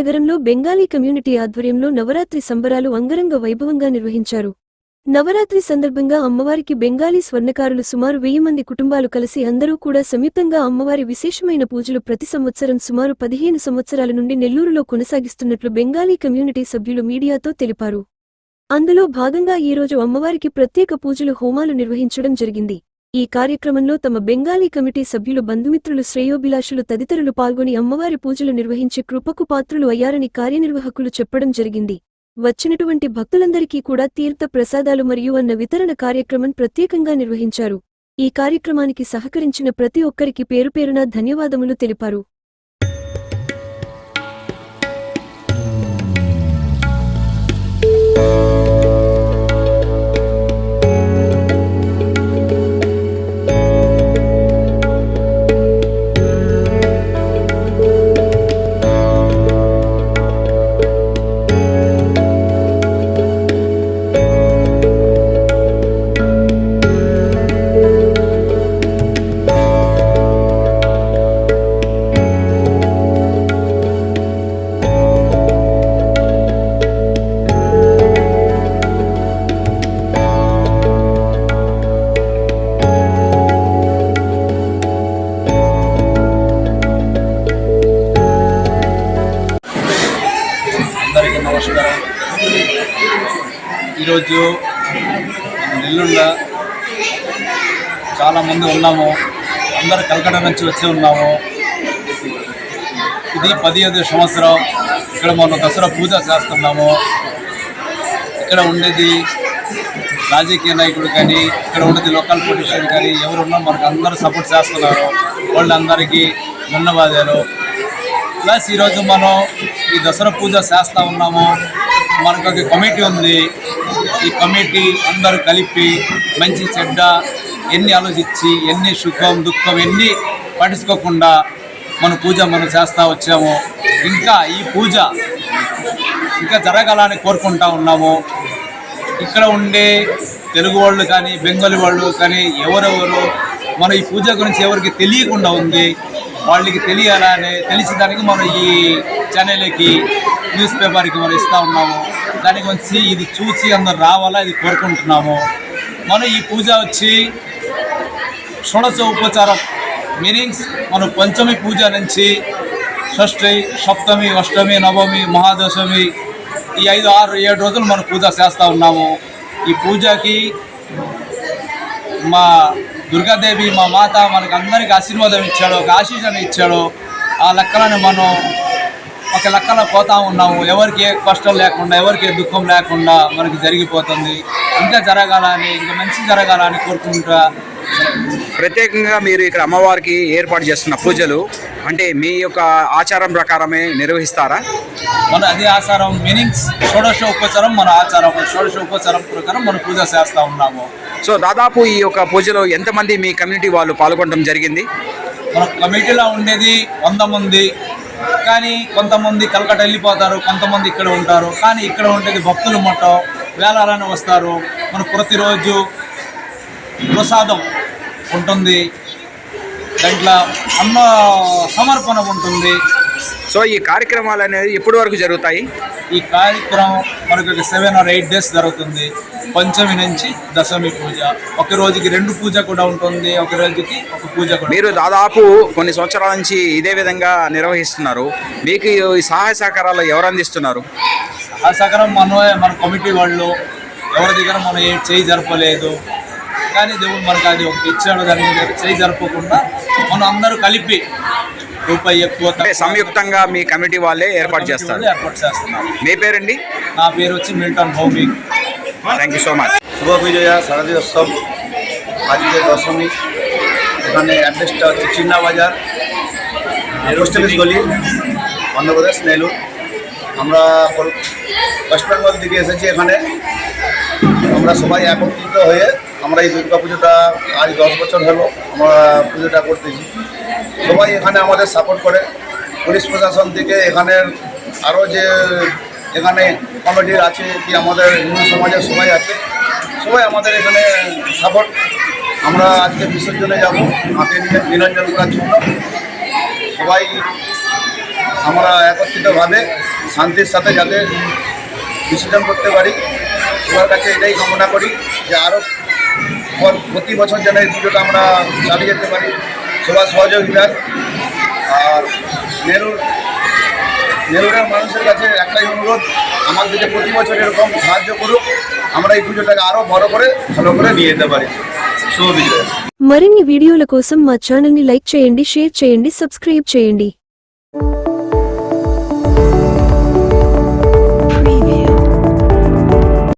నగరంలో బెంగాలీ కమ్యూనిటీ ఆధ్వర్యంలో నవరాత్రి సంబరాలు అంగరంగ వైభవంగా నిర్వహించారు. నవరాత్రి సందర్భంగా అమ్మవారికి బెంగాలీ స్వర్ణకారులు సుమారు 1000 మంది కుటుంబాలు కలిసి అందరూ కూడా సంయుక్తంగా అమ్మవారి విశేషమైన పూజలు ప్రతి సంవత్సరం సుమారు 15 సంవత్సరాల నుండి నెల్లూరులో కొనసాగిస్తున్నట్లు బెంగాలీ కమ్యూనిటీ సభ్యులు మీడియాతో తెలిపారు. అందులో భాగంగా ఈరోజు అమ్మవారికి ప్రత్యేక పూజలు హోమాలు నిర్వహించడం జరిగింది. ఈ కార్యక్రమంలో తమ బెంగాలీ కమిటీ సభ్యులు బంధుమిత్రులు శ్రేయోభిలాషులు తదితరులు పాల్గొని అమ్మవారి పూజలు నిర్వహించి కృపకు పాత్రులు అయ్యారని కార్యనిర్వాహకులు చెప్పడం జరిగింది. వచ్చినటువంటి భక్తులందరికీ కూడా తీర్థ ప్రసాదాలు మరియు అన్న వితరణ కార్యక్రమం ప్రత్యేకంగా నిర్వహించారు. ఈ కార్యక్రమానికి సహకరించిన ప్రతి ఒక్కరికి పేరుపేరున ధన్యవాదములు తెలిపారు. నమస్కారం. ఈరోజు నెల్లూరులో చాలామంది ఉన్నాము. అందరూ కలకట్ట నుంచి వచ్చి ఉన్నాము. ఇది 15వ సంవత్సరం. ఇక్కడ మనం దసరా పూజ చేస్తున్నాము. ఇక్కడ ఉండేది రాజకీయ నాయకుడు కానీ, ఇక్కడ ఉండేది లోకల్ పొలిటీషియన్ కానీ ఎవరున్నా మనకు అందరూ సపోర్ట్ చేస్తున్నారు. వాళ్ళందరికీ ధన్యవాదాలు. ప్లస్ ఈరోజు మనం ఈ దసరా పూజ చేస్తూ ఉన్నాము. మనకు ఒక కమిటీ ఉంది. ఈ కమిటీ అందరూ కలిపి మంచి చెడ్డ ఎన్ని ఆలోచించి ఎన్ని సుఖం దుఃఖం ఎన్ని పట్టించుకోకుండా మన పూజ మనం చేస్తూ వచ్చాము. ఇంకా ఈ పూజ ఇంకా జరగాలని కోరుకుంటూ ఉన్నాము. ఇక్కడ ఉండే తెలుగు వాళ్ళు కానీ బెంగాలీ వాళ్ళు కానీ ఎవరెవరు మన ఈ పూజ గురించి ఎవరికి తెలియకుండా ఉంది. వాళ్ళకి తెలిసేదానికి మనం ఈ ఛానల్కి న్యూస్ పేపర్కి మనం ఇస్తూ ఉన్నాము. దాని గురించి ఇది చూసి అందరు రావాలా ఇది కోరుకుంటున్నాము. మనం ఈ పూజ వచ్చి షోడశ ఉపచారం మీనింగ్స్ మనం పంచమి పూజ నుంచి షష్ఠి సప్తమి అష్టమి నవమి మహాదశమి ఈ 5, 6, 7 రోజులు మనం పూజ చేస్తూ ఉన్నాము. ఈ పూజకి మా దుర్గాదేవి మా మాత మనకు అందరికీ ఆశీర్వాదం ఇచ్చాడు, ఒక ఆశీస్సుని ఇచ్చాడు. ఆ లెక్కలని మనం ఒక లెక్కలో పోతూ ఉన్నాము. ఎవరికి ఏ కష్టం లేకుండా ఎవరికి ఏ దుఃఖం లేకుండా మనకి జరిగిపోతుంది. ఇంకా జరగాలని ఇంకా మంచి జరగాలని కోరుకుంటా. ప్రత్యేకంగా మీరు ఇక్కడ అమ్మవారికి ఏర్పాటు చేస్తున్న పూజలు అంటే మీ యొక్క ఆచారం ప్రకారమే నిర్వహిస్తారా? మన అదే ఆచారం మీనింగ్స్ షోడశ ఉపచారం మన ఆచారం. షోడశ ఉపచారం ప్రకారం మనం పూజ చేస్తూ ఉన్నాము. సో దాదాపు ఈ యొక్క పూజలో ఎంతమంది మీ కమ్యూనిటీ వాళ్ళు పాల్గొనడం జరిగింది? మన కమిటీలో ఉండేది 100 మంది. కానీ కొంతమంది కలకట్ట వెళ్ళిపోతారు, కొంతమంది ఇక్కడ ఉంటారు. కానీ ఇక్కడ ఉండేది భక్తులు మొత్తం వేలాలని వస్తారు. మన ప్రతిరోజు ప్రసాదం ఉంటుంది, దాంట్లో అన్న సమర్పణ ఉంటుంది. సో ఈ కార్యక్రమాలు అనేది ఎప్పటి వరకు జరుగుతాయి? ఈ కార్యక్రమం మనకు 7 or 8 days జరుగుతుంది. పంచమి నుంచి దశమి పూజ. ఒక రోజుకి 2 పూజ కూడా ఉంటుంది, ఒక రోజుకి ఒక పూజ కూడా. మీరు దాదాపు కొన్ని సంవత్సరాల నుంచి ఇదే విధంగా నిర్వహిస్తున్నారు. మీకు ఈ సహాయ సహకారాలు ఎవరు అందిస్తున్నారు? సహాయ సహకారం మన కమిటీ వాళ్ళు. ఎవరి దగ్గర మనం ఏం చేయి జరపలేదు. కానీ దేవుడు మనకు అది ఒక ఇచ్చాడు. దాని చేయి జరపకుండా మనం అందరూ కలిపి రూపాయి ఎక్కువ సంయుక్తంగా మీ కమిటీ వాళ్ళే ఏర్పాటు చేస్తారు. మీ పేరండి? నా పేరు వచ్చి Milton Bhowmik. Thank you so much. শুভ বিজয়া শারদীয় উৎসব আজকে দশমী। এখানে অ্যাড্রেসটা হচ্ছে চিন্না বাজার, পোস্ট অফিস গলি, অন্ধ্রপ্রদেশ নেলুর। আমরা ওয়েস্ট বেঙ্গল থেকে এসেছি। এখানে আমরা সবাই একত্রিত হয়ে আমরা এই দুর্গা পুজোটা আজ 10 বছর হলো আমরা পুজোটা করতেছি। সবাই এখানে আমাদের সাপোর্ট করে। পুলিশ প্রশাসন থেকে এখানের আরও যে এখানে কমিটির আছে কি আমাদের হিন্দু সমাজের সবাই আছে, সবাই আমাদের এখানে সাপোর্ট। আমরা আজকে বিসর্জনে যাব মাকে নিয়ে নিরঞ্জন করার জন্য। সবাই আমরা একত্রিতভাবে শান্তির সাথে যাতে বিসর্জন করতে পারি, সবার কাছে এটাই কামনা করি যে আরও প্রতি বছর যেন এই পুজোটা আমরা চালিয়ে যেতে পারি সবার সহযোগিতায়। আর নেরুরের মানুষের কাছে একটাই অনুরোধ, আমাদেরকে প্রতি বছর এরকম সাহায্য করুক, আমরা এই পুজোটাকে আরও বড় করে ভালো করে নিয়ে যেতে পারি। শুভ বিজয়। మరిన్ని వీడియోల కోసం మా ఛానల్ని లైక్ చేయండి, షేర్ చేయండి, సబ్స్క్రైబ్ చేయండి.